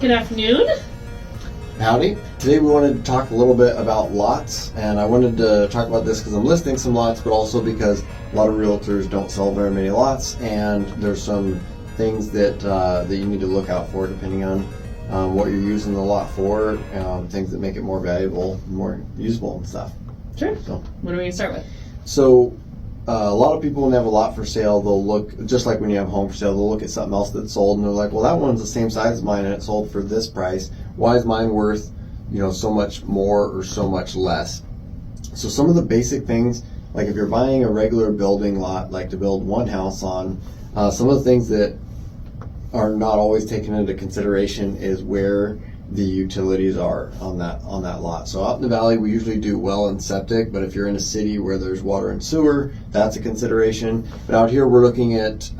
Good afternoon. Howdy. Today we wanted to talk a little bit about lots, and I wanted to talk about this because I'm listing some lots, but also because a lot of realtors don't sell very many lots, and there's some things that you need to look out for depending on what you're using the lot for, things that make it more valuable, more usable and stuff. Sure. So, what are we going to start with? So a lot of people when they have a lot for sale, they'll look, just like when you have a home for sale, they'll look at something else that's sold and they're like, well, that one's the same size as mine and it sold for this price. Why is mine worth, so much more or so much less? So some of the basic things, like if you're buying a regular building lot, like to build one house on, some of the things that are not always taken into consideration is where the utilities are on that lot. So out in the valley, we usually do well and septic, but if you're in a city where there's water and sewer, that's a consideration. But out here, we're looking at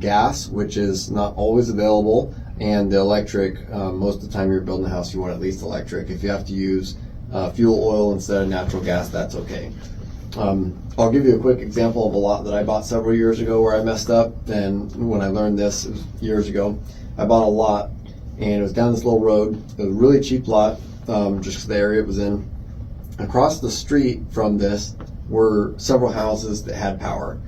gas, which is not always available, and the electric. Most of the time you're building a house, you want at least electric. If you have to use fuel oil instead of natural gas, that's okay. I'll give you a quick example of a lot that I bought several years ago where I messed up. And when I learned this, it was years ago, I bought a lot and it was down this little road. It was a really cheap lot, just because the area it was in. Across the street from this were several houses that had power.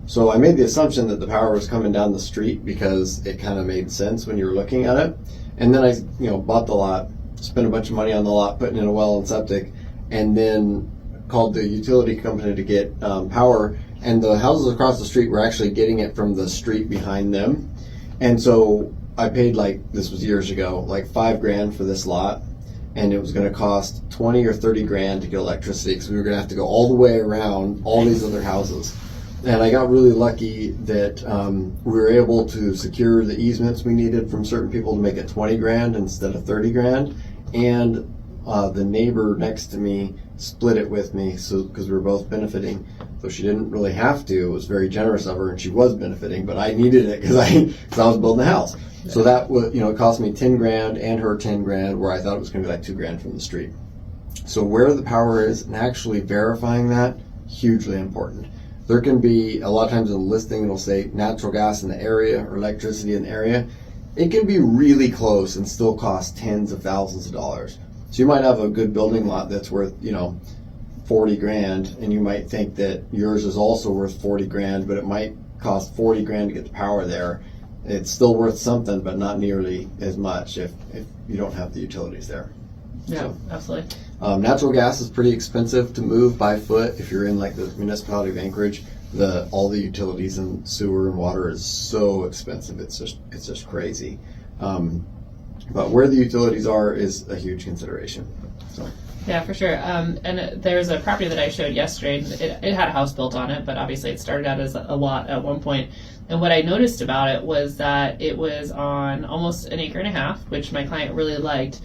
So I made the assumption that the power was coming down the street because it kind of made sense when you were looking at it. And then I, bought the lot, spent a bunch of money on the lot, putting in a well and septic, and then called the utility company to get power. And the houses across the street were actually getting it from the street behind them. And so I paid, this was years ago, $5,000 for this lot, and it was going to cost 20 or 30 grand to get electricity because we were going to have to go all the way around all these other houses. And I got really lucky that we were able to secure the easements we needed from certain people to make it 20 grand instead of 30 grand. And the neighbor next to me split it with me, so because we were both benefiting. So she didn't really have to. It was very generous of her, and she was benefiting, but I needed it because I was building a house. So that was, it cost me 10 grand and her 10 grand, where I thought it was going to be $2 grand from the street. So where the power is and actually verifying that, hugely important. There can be, a lot of times in the listing, it'll say natural gas in the area or electricity in the area. It can be really close and still cost tens of thousands of dollars. So you might have a good building lot that's worth, 40 grand, and you might think that yours is also worth 40 grand, but it might cost 40 grand to get the power there. It's still worth something, but not nearly as much if you don't have the utilities there. Yeah, So, absolutely. Natural gas is pretty expensive to move by foot. If you're in the municipality of Anchorage, all the utilities and sewer and water is so expensive. It's just crazy. But where the utilities are is a huge consideration. So. Yeah, for sure. And there's a property that I showed yesterday. It had a house built on it, but obviously it started out as a lot at one point. And what I noticed about it was that it was on almost an acre and a half, which my client really liked.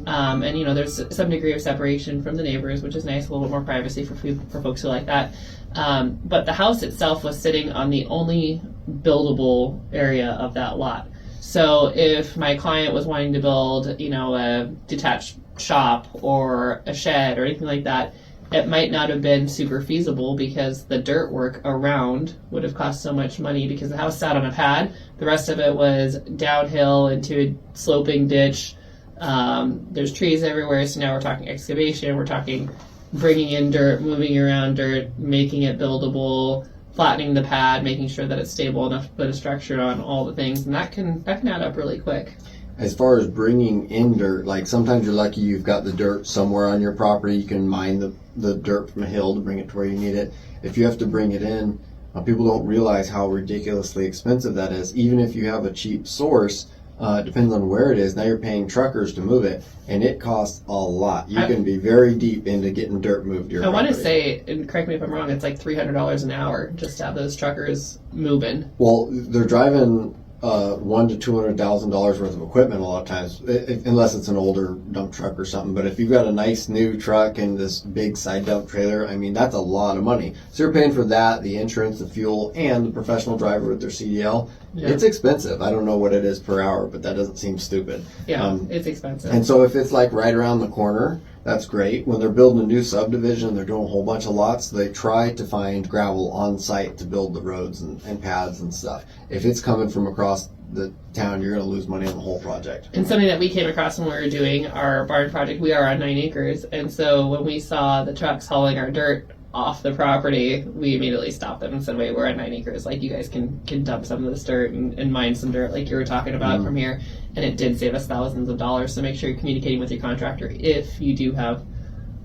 And there's some degree of separation from the neighbors, which is nice, a little bit more privacy for folks who like that. But the house itself was sitting on the only buildable area of that lot. So if my client was wanting to build, a detached shop or a shed or anything like that, it might not have been super feasible because the dirt work around would have cost so much money because the house sat on a pad. The rest of it was downhill into a sloping ditch. There's trees everywhere, so now we're talking excavation, we're talking bringing in dirt, moving around dirt, making it buildable, flattening the pad, making sure that it's stable enough to put a structure on, all the things, and that can add up really quick. As far as bringing in dirt, sometimes you're lucky you've got the dirt somewhere on your property. You can mine the dirt from a hill to bring it to where you need it. If you have to bring it in, people don't realize how ridiculously expensive that is. Even if you have a cheap source, it depends on where it is. Now you're paying truckers to move it, and it costs a lot. You can be very deep into getting dirt moved to your property. I want to say, and correct me if I'm wrong, it's $300 an hour just to have those truckers moving. Well, they're driving $100,000 to $200,000 worth of equipment a lot of times, unless it's an older dump truck or something. But if you've got a nice new truck and this big side dump trailer, that's a lot of money. So you're paying for that, the insurance, the fuel, and the professional driver with their CDL. Yeah. It's expensive. I don't know what it is per hour, but that doesn't seem stupid. Yeah, it's expensive. And so if it's right around the corner, that's great. When they're building a new subdivision, they're doing a whole bunch of lots, they try to find gravel on site to build the roads and paths and stuff. If it's coming from across the town, you're going to lose money on the whole project. And something that we came across when we were doing our barn project, we are on 9 acres, and so when we saw the trucks hauling our dirt off the property, we immediately stopped them and said, wait, we're at 9 acres. Like, you guys can dump some of this dirt and mine some dirt like you were talking about from here. And it did save us thousands of dollars. So make sure you're communicating with your contractor if you do have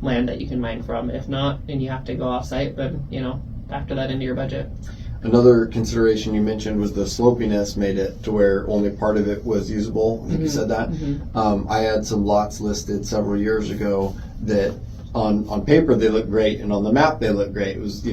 land that you can mine from. If not, and you have to go off site, then, factor that into your budget. Another consideration you mentioned was the slopiness made it to where only part of it was usable. I think you said that. I had some lots listed several years ago that on paper they look great, and on the map they look great. It was,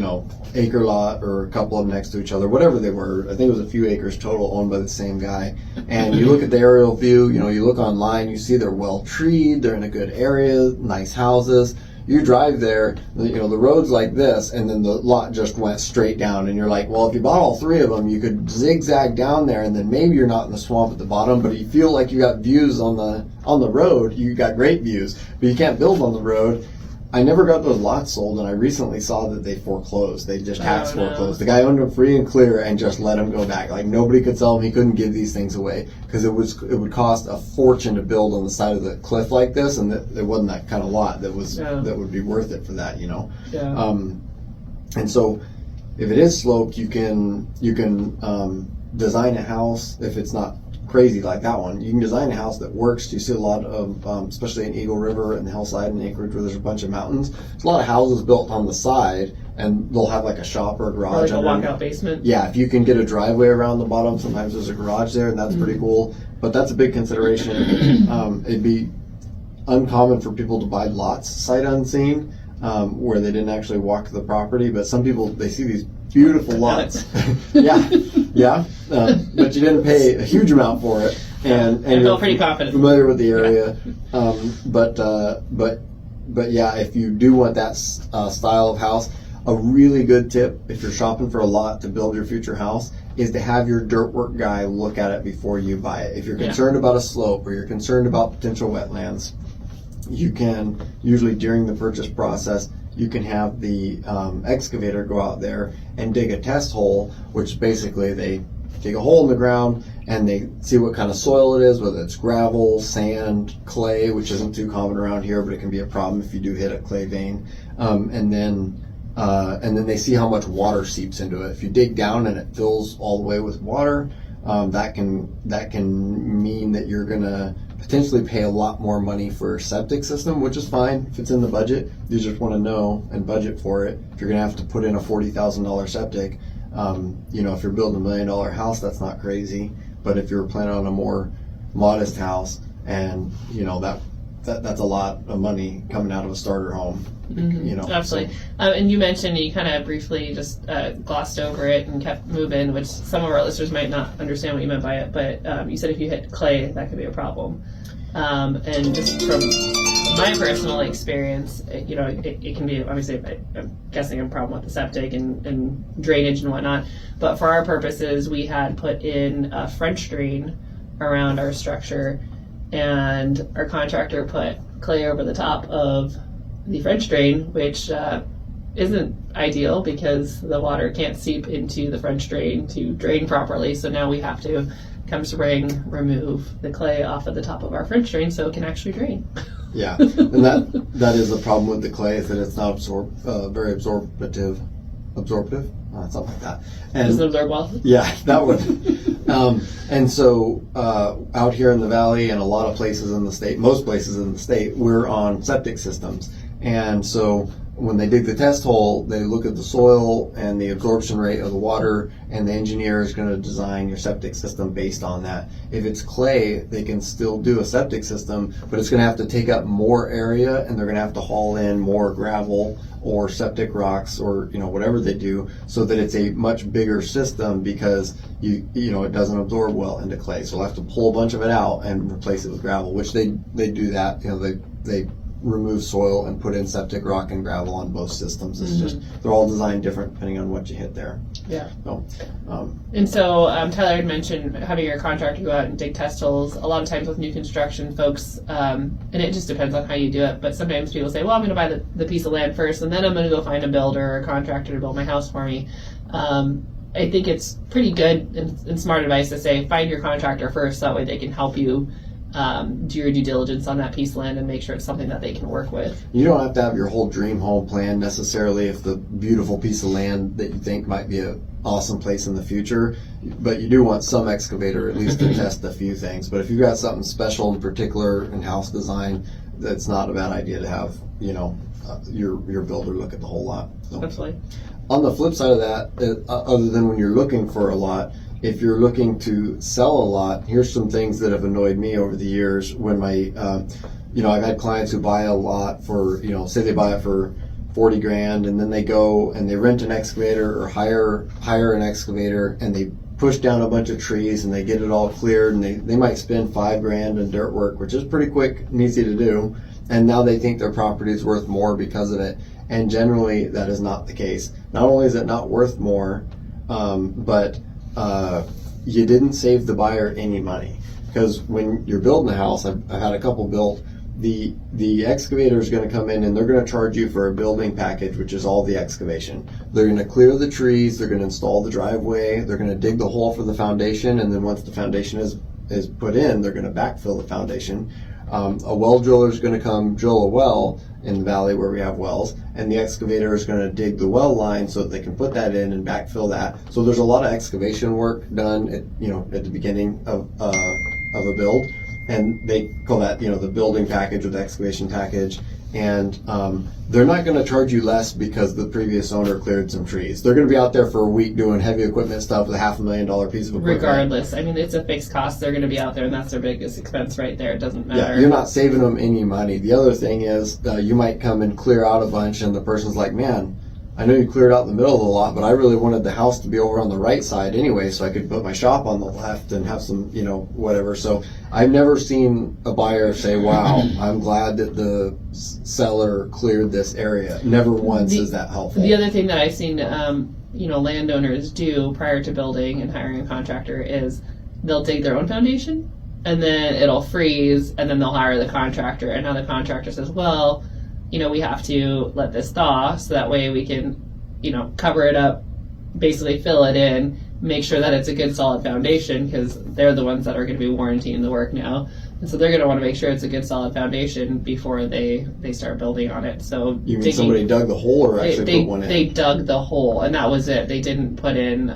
acre lot or a couple of them next to each other, whatever they were. I think it was a few acres total owned by the same guy. And you look at the aerial view, you look online, you see they're well treed, they're in a good area, nice houses. You drive there, the road's like this, and then the lot just went straight down, and you're like, well, if you bought all three of them, you could zigzag down there, and then maybe you're not in the swamp at the bottom, but you feel like you got views on the road. You got great views, but you can't build on the road. I never got those lots sold, and I recently saw that they foreclosed. They just tax foreclosed. The guy owned them free and clear and just let them go back. Like, nobody could sell them. He couldn't give these things away because it would cost a fortune to build on the side of the cliff like this, and there wasn't that kind of lot that would be worth it for that, Yeah. And so, if it is sloped, you can design a house if it's not crazy like that one. You can design a house that works. You see a lot of, especially in Eagle River and the hillside and Anchorage where there's a bunch of mountains. There's a lot of houses built on the side, and they'll have like a shop or a garage. Or like a walkout basement. Yeah, if you can get a driveway around the bottom, sometimes there's a garage there, and that's pretty cool. But that's a big consideration. It'd be uncommon for people to buy lots sight unseen, where they didn't actually walk the property. But some people, they see these beautiful lots. yeah. But you didn't pay a huge amount for it, and I feel you're pretty confident. familiar with the area. But yeah, if you do want that style of house, a really good tip if you're shopping for a lot to build your future house is to have your dirt work guy look at it before you buy it. If you're concerned about a slope or you're concerned about potential wetlands, you can usually during the purchase process. You can have the excavator go out there and dig a test hole, which basically they dig a hole in the ground and they see what kind of soil it is, whether it's gravel, sand, clay, which isn't too common around here, but it can be a problem if you do hit a clay vein. And then they see how much water seeps into it. If you dig down and it fills all the way with water, that can mean that you're gonna potentially pay a lot more money for a septic system, which is fine if it's in the budget. You just want to know and budget for it. If you're going to have to put in a $40,000 septic, if you're building $1 million house, that's not crazy. But if you're planning on a more modest house, and that's a lot of money coming out of a starter home. Absolutely. And you mentioned, you kind of briefly just glossed over it and kept moving, which some of our listeners might not understand what you meant by it, but you said if you hit clay, that could be a problem. And just from my personal experience, it can be, obviously, I'm guessing a problem with the septic and drainage and whatnot, but for our purposes, we had put in a French drain around our structure, and our contractor put clay over the top of the French drain, which isn't ideal because the water can't seep into the French drain to drain properly. So now we have to, come spring, remove the clay off of the top of our French drain so it can actually drain. Yeah, and that is the problem with the clay, is that it's not very absorptive, something like that. And doesn't absorb well. Yeah, that would. And so out here in the valley and a lot of places in the state, most places in the state, we're on septic systems. And so when they dig the test hole, they look at the soil and the absorption rate of the water, and the engineer is going to design your septic system based on that. If it's clay, they can still do a septic system, but it's going to have to take up more area, and they're going to have to haul in more gravel or septic rocks or whatever they do, so that it's a much bigger system, because it doesn't absorb well into clay. So they'll have to pull a bunch of it out and replace it with gravel, which they do that. They remove soil and put in septic rock and gravel on both systems. It's just, they're all designed different depending on what you hit there. Yeah. So, and so Tyler had mentioned having your contractor go out and dig test holes. A lot of times with new construction, folks, and it just depends on how you do it, but sometimes people say, well, I'm going to buy the piece of land first, and then I'm going to go find a builder or a contractor to build my house for me. I think it's pretty good and smart advice to say find your contractor first. That way they can help you do your due diligence on that piece of land and make sure it's something that they can work with. You don't have to have your whole dream home plan necessarily if the beautiful piece of land that you think might be an awesome place in the future, but you do want some excavator at least to test a few things. But if you've got something special in particular in house design, that's not a bad idea to have, your builder look at the whole lot. So. Absolutely. On the flip side of that, other than when you're looking for a lot, if you're looking to sell a lot, here's some things that have annoyed me over the years when I've had clients who buy a lot for, say they buy it for 40 grand and then they go and they rent an excavator or hire an excavator and they push down a bunch of trees and they get it all cleared and they might spend 5 grand in dirt work, which is pretty quick and easy to do. And now they think their property is worth more because of it. And generally that is not the case. Not only is it not worth more, but you didn't save the buyer any money, because when you're building a house, I've had a couple built, the excavator is going to come in and they're going to charge you for a building package, which is all the excavation. They're going to clear the trees, they're going to install the driveway, they're going to dig the hole for the foundation, and then once the foundation is put in, they're going to backfill the foundation. A well driller is going to come drill a well in the valley where we have wells, and the excavator is going to dig the well line so that they can put that in and backfill that. So there's a lot of excavation work done at the beginning of a build, and they call that the building package or the excavation package. And they're not going to charge you less because the previous owner cleared some trees. They're going to be out there for a week doing heavy equipment stuff with a $500,000 piece of equipment. Regardless, I mean, it's a fixed cost. They're going to be out there, and that's their biggest expense right there. It doesn't matter. Yeah, you're not saving them any money. The other thing is you might come and clear out a bunch, and the person's like, man, I know you cleared out the middle of the lot, but I really wanted the house to be over on the right side anyway, so I could put my shop on the left and have some, whatever. So I've never seen a buyer say, wow, I'm glad that the seller cleared this area. Never once is that helpful. The other thing that I've seen, landowners do prior to building and hiring a contractor is they'll dig their own foundation, and then it'll freeze, and then they'll hire the contractor. And now the contractor says, well, we have to let this thaw so that way we can, cover it up, basically fill it in, make sure that it's a good solid foundation, because they're the ones that are going to be warrantying the work now. And so they're going to want to make sure it's a good solid foundation before they start building on it. So you mean somebody dug the hole or actually put one in? They dug the hole, and that was it. They didn't put in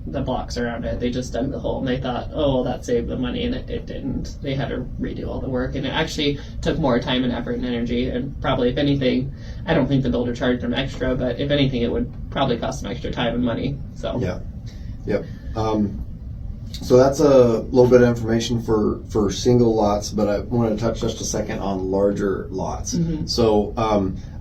the blocks around it. They just dug the hole, and they thought, oh, well, that saved the money, and it didn't. They had to redo all the work, and it actually took more time and effort and energy, and probably, if anything, I don't think the builder charged them extra, but if anything, it would probably cost them extra time and money. So yeah, yep. So that's a little bit of information for single lots, but I want to touch just a second on larger lots. Mm-hmm. So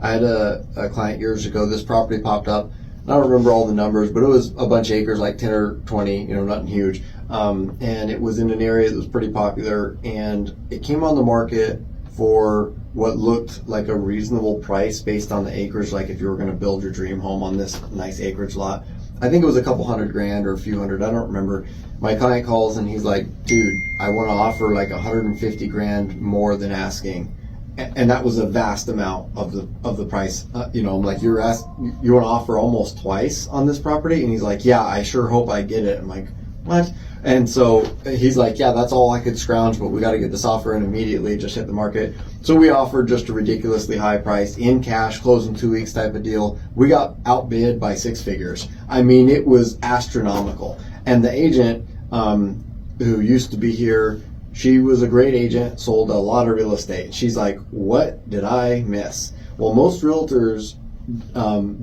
I had a client years ago. This property popped up. I don't remember all the numbers, but it was a bunch of acres, like 10 or 20, nothing huge. And it was in an area that was pretty popular, and it came on the market for what looked like a reasonable price based on the acreage, like if you were going to build your dream home on this nice acreage lot. I think it was a couple $100,000 or a few hundred, I don't remember. My client calls and he's like, dude, I want to offer like $150,000 more than asking. And that was a vast amount of the price. I'm like, you want to offer almost twice on this property? And he's like, yeah, I sure hope I get it. I'm like, what? And so he's like, yeah, that's all I could scrounge, but we got to get this offer in immediately, just hit the market. So we offered just a ridiculously high price, in cash, close in 2 weeks type of deal. We got outbid by 6 figures. I mean, it was astronomical. And the agent who used to be here, she was a great agent, sold a lot of real estate. She's like, what did I miss? Well, most realtors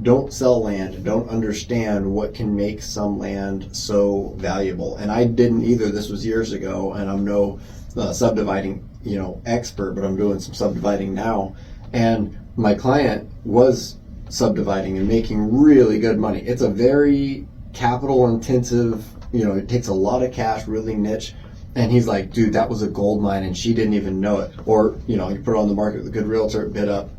don't sell land, don't understand what can make some land so valuable. And I didn't either. This was years ago, and I'm no subdividing expert, but I'm doing some subdividing now. And my client was subdividing and making really good money. It's a very capital intensive, it takes a lot of cash, really niche. And he's like, dude, that was a gold mine, and she didn't even know it. Or, you put it on the market with a good realtor, bid up.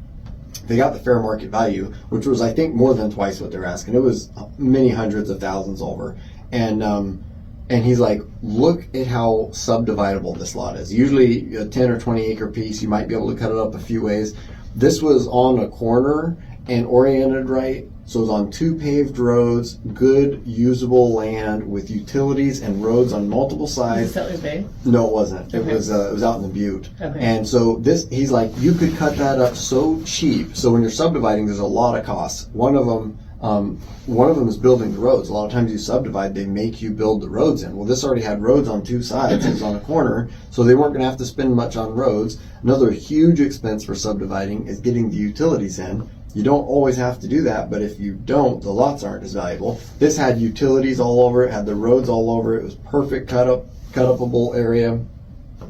They got the fair market value, which was, I think, more than twice what they're asking. It was many hundreds of thousands over. And he's like, look at how subdividable this lot is. Usually a 10 or 20 acre piece, you might be able to cut it up a few ways. This was on a corner and oriented right, So it was on 2 paved roads, good usable land with utilities and roads on multiple sides. Settlers Bay? No, it wasn't. It Okay. was out in the Butte. Okay. And so he's like, you could cut that up so cheap. So when you're subdividing, there's a lot of costs. One of them is building the roads. A lot of times you subdivide, they make you build the roads in. Well, this already had roads on 2 sides. It was on a corner, so they weren't going to have to spend much on roads. Another huge expense for subdividing is getting the utilities in. You don't always have to do that, but if you don't, the lots aren't as valuable. This had utilities all over it, had the roads all over it. It was perfect cut-upable area.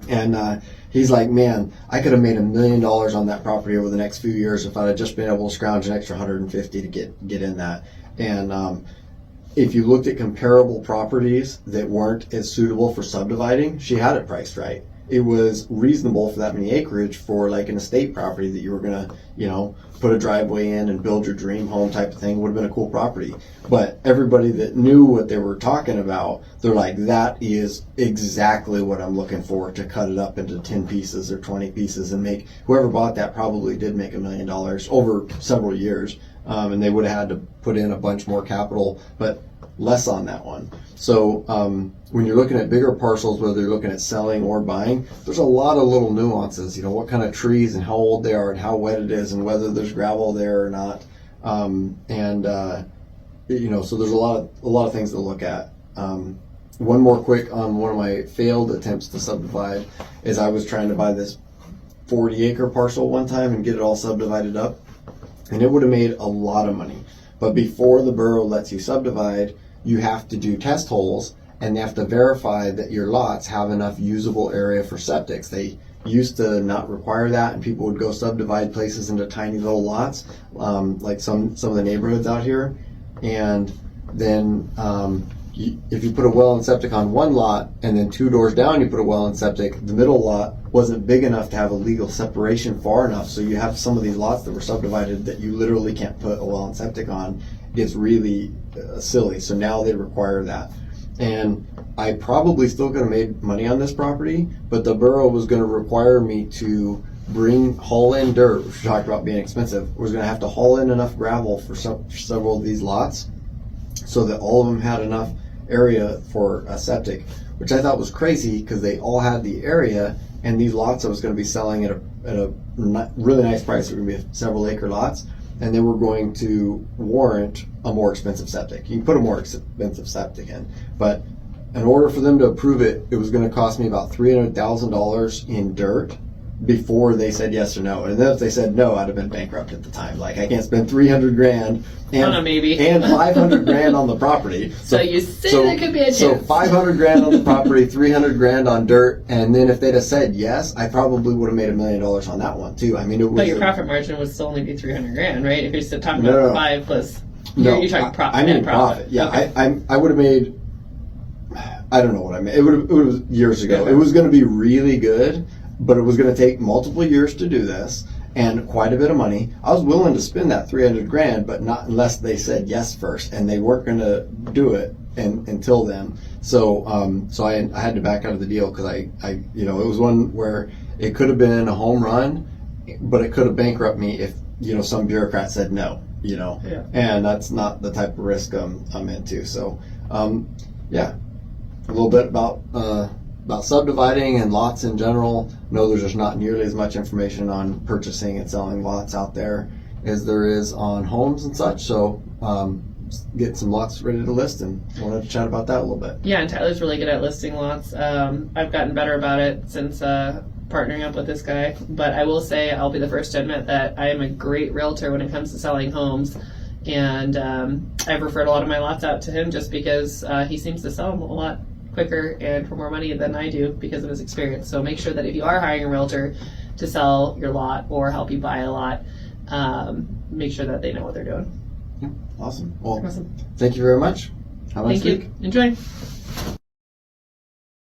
And he's like, man, I could have made $1 million on that property over the next few years if I'd have just been able to scrounge an extra 150 to get in that. And if you looked at comparable properties that weren't as suitable for subdividing, she had it priced right. It was reasonable for that many acreage for like an estate property that you were gonna, put a driveway in and build your dream home type of thing. Would have been a cool property. But everybody that knew what they were talking about, they're like, that is exactly what I'm looking for, to cut it up into 10 pieces or 20 pieces and make, whoever bought that probably did make $1 million over several years. And they would have had to put in a bunch more capital, but less on that one. So when you're looking at bigger parcels, whether you're looking at selling or buying, there's a lot of little nuances, what kind of trees and how old they are and how wet it is and whether there's gravel there or not. So there's a lot of things to look at. One more quick on one of my failed attempts to subdivide is I was trying to buy this 40-acre parcel one time and get it all subdivided up, and it would have made a lot of money. But before the borough lets you subdivide, you have to do test holes, and they have to verify that your lots have enough usable area for septics. They used to not require that, and people would go subdivide places into tiny little lots, like some of the neighborhoods out here. And then if you put a well and septic on one lot, and then 2 doors down you put a well and septic, the middle lot wasn't big enough to have a legal separation far enough. So you have some of these lots that were subdivided that you literally can't put a well and septic on. It's really silly. So now they require that. And I probably still could have made money on this property, but the borough was going to require me to haul in dirt, which we talked about being expensive. Was going to have to haul in enough gravel for several of these lots so that all of them had enough area for a septic, which I thought was crazy because they all had the area, and these lots I was going to be selling at a really nice price. They were going to be several acre lots, and they were going to warrant a more expensive septic. You can put a more expensive septic in, but in order for them to approve it, it was going to cost me about $300,000 in dirt before they said yes or no. And then if they said no, I'd have been bankrupt at the time. Like, I can't spend $300,000 and $500,000 on the property. So you say there could be a chance. So $500,000 on the property, $300,000 on dirt, and then if they'd have said yes, I probably would have made $1 million on that one too. I mean, it was. But your profit margin would still only be $300,000, right? If you're still talking about 5 plus, you're talking profit. I mean profit. Yeah, okay. I would have made. I don't know what I made. It was years ago. Okay. It was going to be really good, but it was going to take multiple years to do this and quite a bit of money. I was willing to spend that $300,000, but not unless they said yes first, and they weren't going to do it until then. So I had to back out of the deal because I it was one where it could have been a home run, but it could have bankrupted me if some bureaucrat said no. Yeah. And that's not the type of risk I'm into. So yeah. A little bit about subdividing and lots in general. No, there's just not nearly as much information on purchasing and selling lots out there as there is on homes and such. So get some lots ready to list, and wanted to chat about that a little bit. Yeah, and Tyler's really good at listing lots. I've gotten better about it since partnering up with this guy. But I will say, I'll be the first to admit that I am a great realtor when it comes to selling homes. And I've referred a lot of my lots out to him just because he seems to sell them a lot quicker and for more money than I do because of his experience. So make sure that if you are hiring a realtor to sell your lot or help you buy a lot, make sure that they know what they're doing. Yeah, awesome. Well, Awesome. Thank you very much. Have a nice week. Thank you. Enjoy.